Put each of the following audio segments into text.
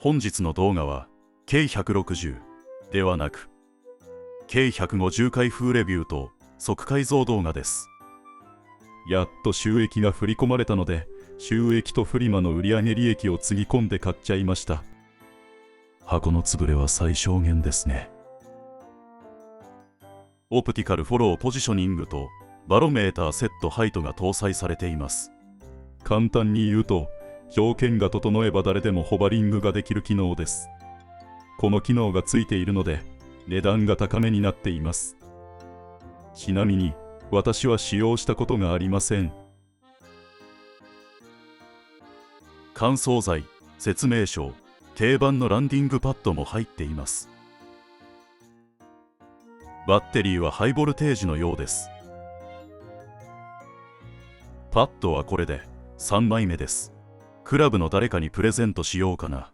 本日の動画は計160ではなく計150回風レビューと即改造動画です。やっと収益が振り込まれたので、収益とフリマの売上利益をつぎ込んで買っちゃいました。箱の潰れは最小限ですね。オプティカルフォローポジショニングとバロメーターセットハイトが搭載されています。簡単に言うと、条件が整えば誰でもホバリングができる機能です。この機能がついているので値段が高めになっています。ちなみに私は使用したことがありません。乾燥剤、説明書、定番のランディングパッドも入っています。バッテリーはハイボルテージのようです。パッドはこれで3枚目です。クラブの誰かにプレゼントしようかな。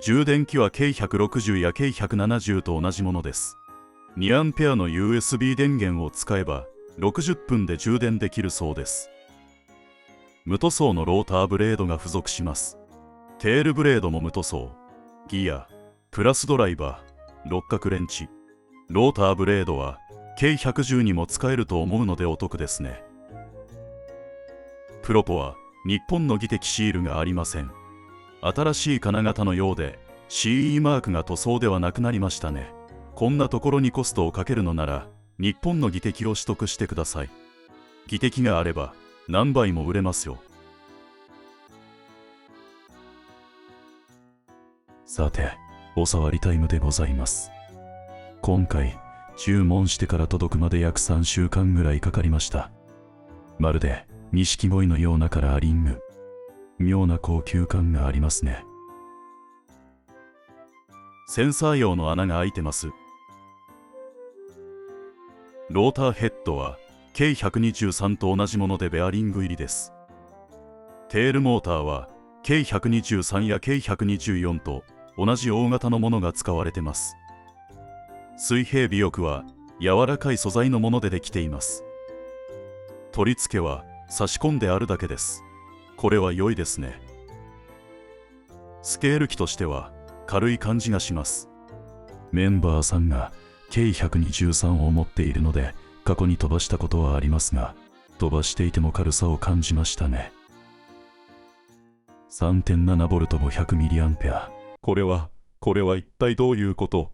充電器は計160や計170と同じものです。2A の USB 電源を使えば60分で充電できるそうです。無塗装のローターブレードが付属します。テールブレードも無塗装。ギア、プラスドライバー、六角レンチ。ローターブレードは計110にも使えると思うのでお得ですね。プロポは日本の技的シールがありません。新しい金型のようで CE マークが塗装ではなくなりましたね。こんなところにコストをかけるのなら日本の技的を取得してください。技的があれば何倍も売れますよ。さて、お触りタイムでございます。今回注文してから届くまで約3週間ぐらいかかりました。まるで錦鯉のようなカラーリング。妙な高級感がありますね。センサー用の穴が開いてます。ローターヘッドは計123と同じものでベアリング入りです。テールモーターは計123や計124と同じ大型のものが使われてます。水平尾翼は柔らかい素材のものでできています。取り付けは差し込んであるだけです。これは良いですね。スケール機としては軽い感じがします。メンバーさんが計123を持っているので過去に飛ばしたことはありますが、飛ばしていても軽さを感じましたね。 3.7V 500mAh。 これは一体どういうこと？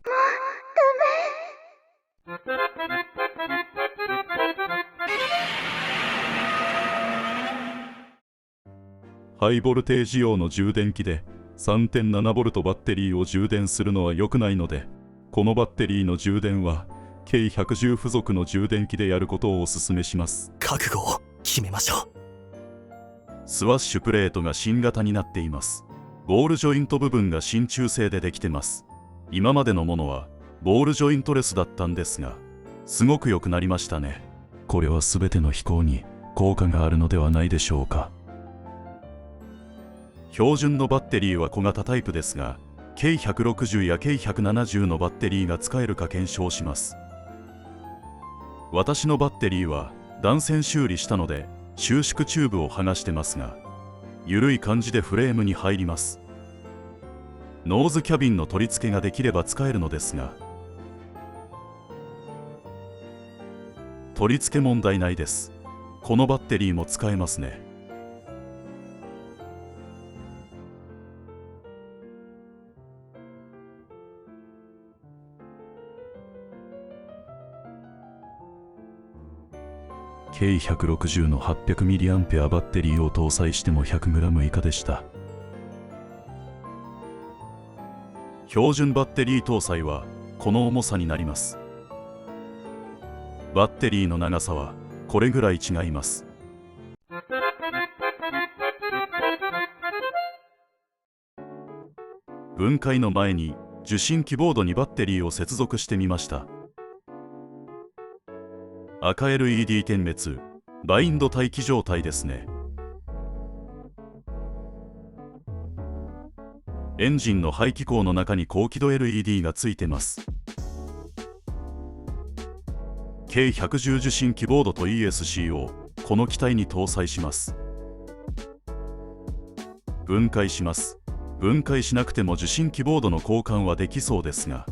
ハイボルテージ用の充電器で 3.7V バッテリーを充電するのは良くないので、このバッテリーの充電は計110付属の充電器でやることをお勧めします。覚悟を決めましょう。スワッシュプレートが新型になっています。ボールジョイント部分が真鍮製でできてます。今までのものはボールジョイントレスだったんですが、すごく良くなりましたね。これは全ての飛行に効果があるのではないでしょうか。標準のバッテリーは小型タイプですが、計160や計170のバッテリーが使えるか検証します。私のバッテリーは断線修理したので収縮チューブを剥がしてますが、緩い感じでフレームに入ります。ノーズキャビンの取り付けができれば使えるのですが、取り付け問題ないです。このバッテリーも使えますね。計160の 800mAh バッテリーを搭載しても 100g 以下でした。標準バッテリー搭載はこの重さになります。バッテリーの長さはこれぐらい違います。分解の前に受信機ボードにバッテリーを接続してみました。赤 LED 点滅、バインド待機状態ですね。エンジンの排気口の中に高輝度 LED がついてます。計110受信機ボードと ESC をこの機体に搭載します。分解します。分解しなくても受信キーボードの交換はできそうですが、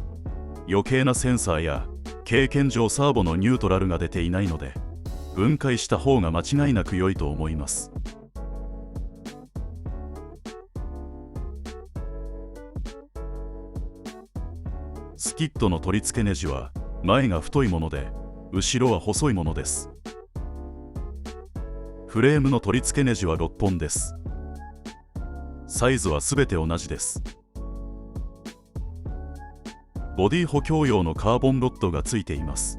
余計なセンサーや経験上サーボのニュートラルが出ていないので、分解した方が間違いなく良いと思います。スキットの取り付けネジは前が太いもので後ろは細いものです。フレームの取り付けネジは6本です。サイズはすべて同じです。ボディ補強用のカーボンロッドがついています。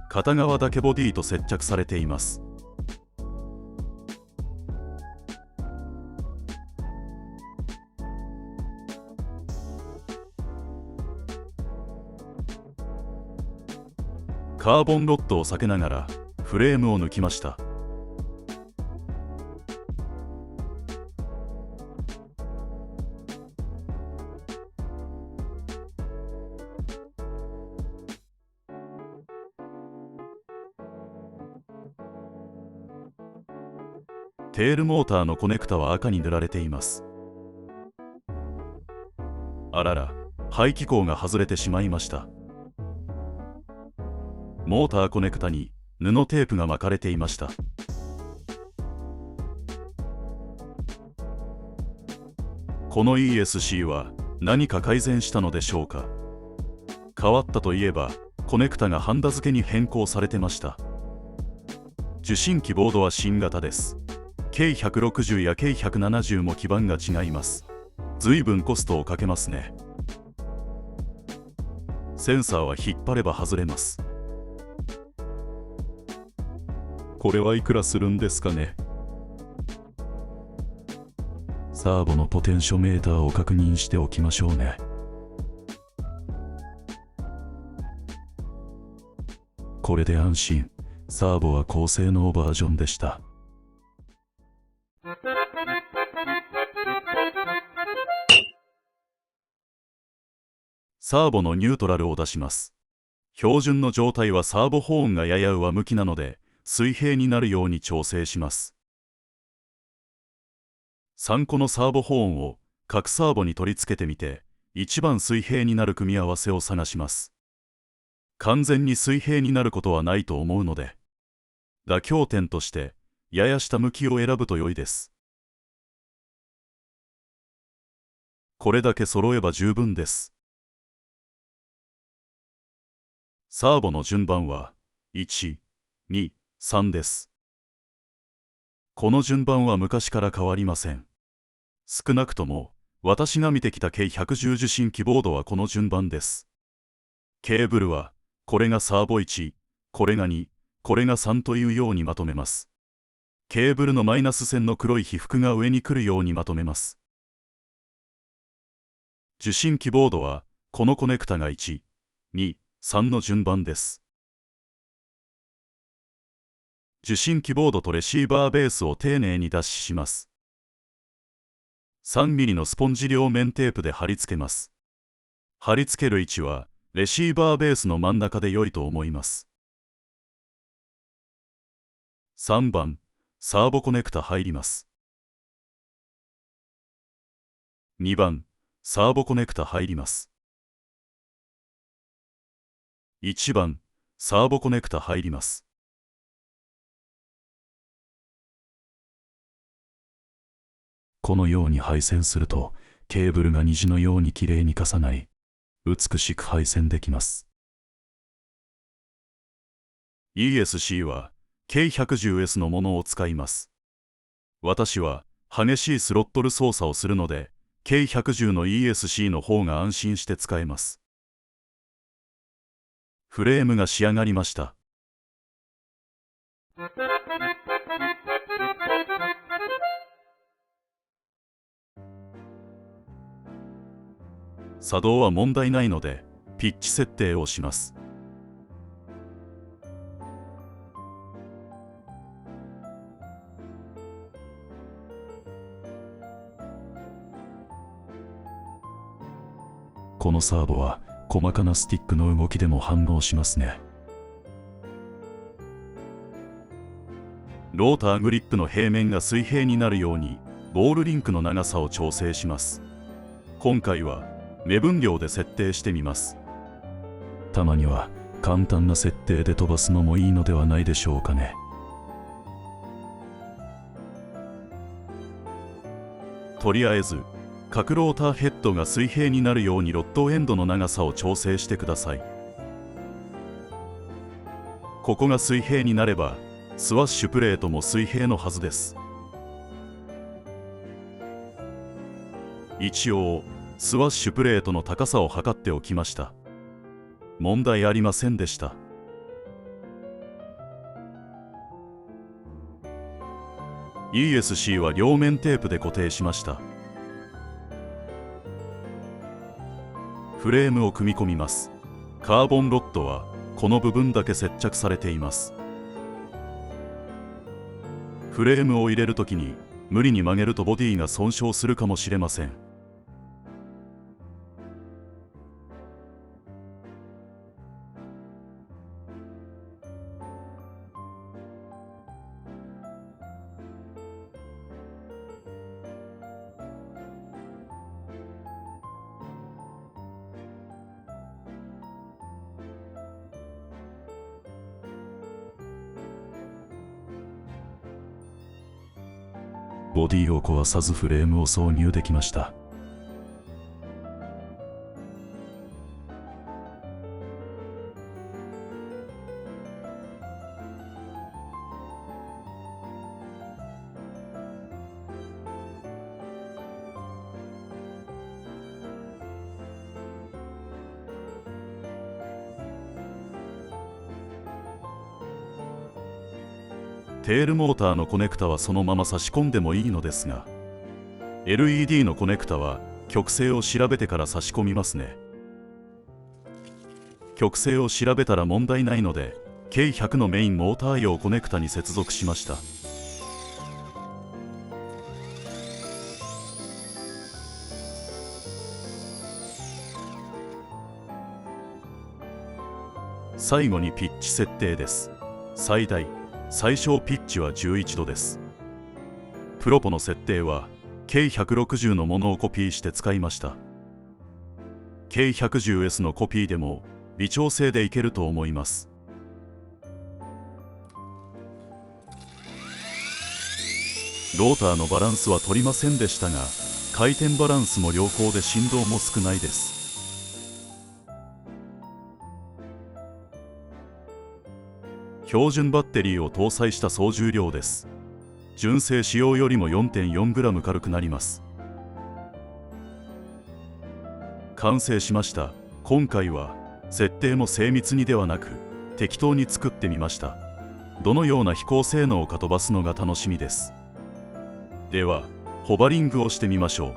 片側だけボディと接着されています。カーボンロッドを避けながらフレームを抜きました。テールモーターのコネクタは赤に塗られています。あらら、排気口が外れてしまいました。モーターコネクタに布テープが巻かれていました。この ESC は何か改善したのでしょうか。変わったといえば、コネクタがハンダ付けに変更されてました。受信キーボードは新型です。K160 や K170 も基板が違います。随分コストをかけますね。センサーは引っ張れば外れます。これはいくらするんですかね。サーボのポテンショメーターを確認しておきましょうね。これで安心。サーボは高性能バージョンでした。サーボのニュートラルを出します。標準の状態はサーボホーンがやや上向きなので、水平になるように調整します。3個のサーボホーンを各サーボに取り付けてみて、一番水平になる組み合わせを探します。完全に水平になることはないと思うので、妥協点としてやや下向きを選ぶと良いです。これだけ揃えば十分です。サーボの順番は1、2、3です。この順番は昔から変わりません。少なくとも私が見てきた K110 受信キーボードはこの順番です。ケーブルはこれがサーボ1、これが2、これが3というようにまとめます。ケーブルのマイナス線の黒い被覆が上に来るようにまとめます。受信キーボードはこのコネクタが1、2、3の順番です。受信キーボードとレシーバーベースを丁寧に脱脂します。3ミリのスポンジ両面テープで貼り付けます。貼り付ける位置はレシーバーベースの真ん中で良いと思います。3番、サーボコネクタ入ります。2番、サーボコネクタ入ります。1番、サーボコネクタ入ります。このように配線すると、ケーブルが虹のようにきれいに重なり、美しく配線できます。ESC は K110S のものを使います。私は激しいスロットル操作をするので、K110 の ESC の方が安心して使えます。フレームが仕上がりました。作動は問題ないので、ピッチ設定をします。このサーボは細かなスティックの動きでも反応しますね。ローターグリップの平面が水平になるようにボールリンクの長さを調整します。今回は目分量で設定してみます。たまには簡単な設定で飛ばすのもいいのではないでしょうかね。とりあえず角ローターヘッドが水平になるようにロッドエンドの長さを調整してください。ここが水平になればスワッシュプレートも水平のはずです。一応スワッシュプレートの高さを測っておきました。問題ありませんでした。ESC は両面テープで固定しました。フレームを組み込みます。カーボンロッドはこの部分だけ接着されています。フレームを入れるときに無理に曲げるとボディが損傷するかもしれません。ボディを壊さずフレームを挿入できました。テールモーターのコネクタはそのまま差し込んでもいいのですが、 LED のコネクタは曲線を調べてから差し込みますね。曲線を調べたら問題ないので K100 のメインモーター用コネクタに接続しました。最後にピッチ設定です。最小ピッチは11度です。プロポの設定は K160 のものをコピーして使いました。K110S のコピーでも微調整でいけると思います。ローターのバランスは取りませんでしたが、回転バランスも良好で振動も少ないです。標準バッテリーを搭載した総重量です。純正使用よりも 4.4g 軽くなります。完成しました。今回は設定も精密にではなく適当に作ってみました。どのような飛行性能か飛ばすのが楽しみです。ではホバリングをしてみましょう。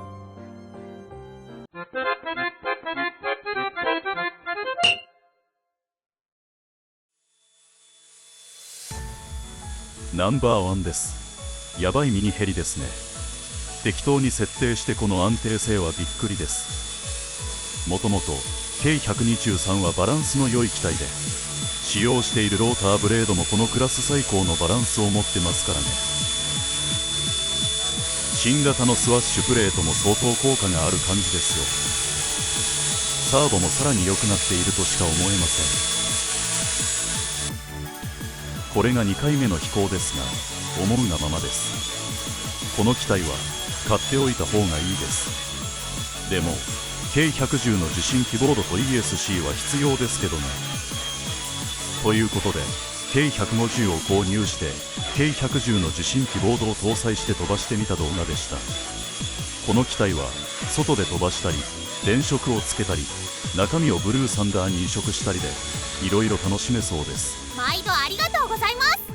ナンバー1です。やばいミニヘリですね。適当に設定してこの安定性はびっくりです。もともと K123 はバランスの良い機体で、使用しているローターブレードもこのクラス最高のバランスを持ってますからね。新型のスワッシュプレートも相当効果がある感じですよ。サーボもさらに良くなっているとしか思えません。これが2回目の飛行ですが、思うがままです。この機体は買っておいた方がいいです。でも K110 の受信キーボードと ESC は必要ですけどね。ということで K150 を購入して K110 の受信キーボードを搭載して飛ばしてみた動画でした。この機体は外で飛ばしたり、電飾をつけたり、中身をブルーサンダーに移植したりでいろいろ楽しめそうです。毎度ありがとうございます。